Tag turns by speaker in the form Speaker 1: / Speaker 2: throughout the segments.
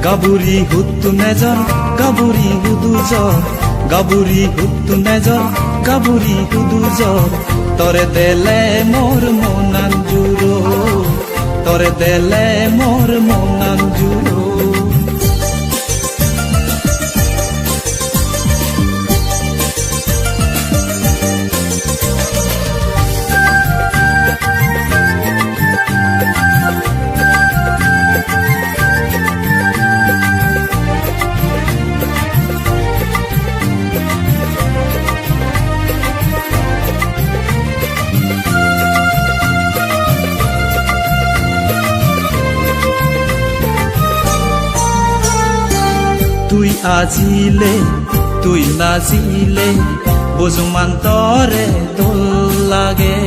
Speaker 1: গাবুরি হুতু নেজর গাবুরি হুদু জ্বর গাবুরি হুতু নেজর গাবুরি হুদু জ্বর তরে দেলে মোর মনান জুরো তরে দেলে মোর মনান জুরো তুই আজিলে তুই নাজিলে বুঝুমান তরে দোল লাগে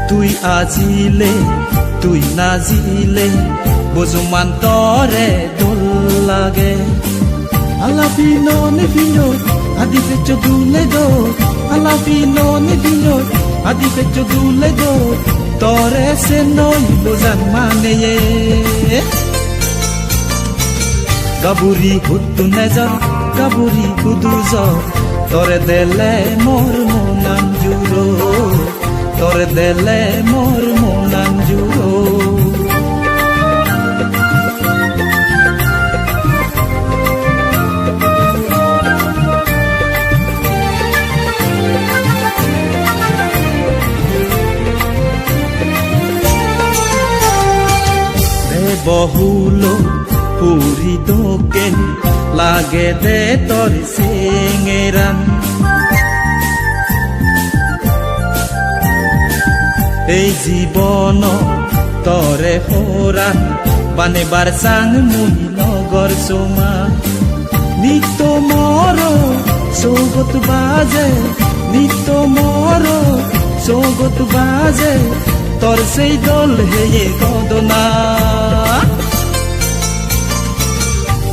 Speaker 1: তুই আজিলে তুই নাজিলে বুঝুমান তরে দোল লাগে আলাপিনো নিপিনো আদি পেcho দুলে দো আলাপিনো নিপিনো আদি পেcho দুলে দো তরে সে নই বোঝান মানে গাবুরি হুতু নেজর গাবুরি হুদু জ্বর তরে দেলে মোর মনান জুরো তরে দেলে মোর মনান জুরো বহুল পুরি দোকেন লাগে দে তোর সিঙেরান এই জীবন তরে হরান বানেবার সাং মুই নগর সোমা নিত্য মর সৌগত বাজে নিত্য মর সৌগত বাজে তোর সেই দোল হেয়ে গদনা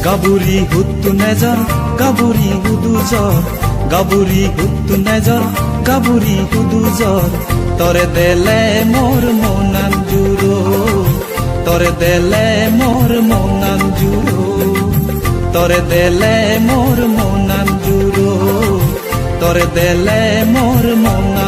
Speaker 1: গাবুরি হুতু নেজর গাবুরি হুদু জ্বর গাবুরি হুতু নেজর গাবুরি হুদু জ্বর তরে দেলে মোর মনান জুরো তরে দেলে মোর মনান জুরো তরে দেলে মোর মনান জুরো তরে দেলে মোর মনান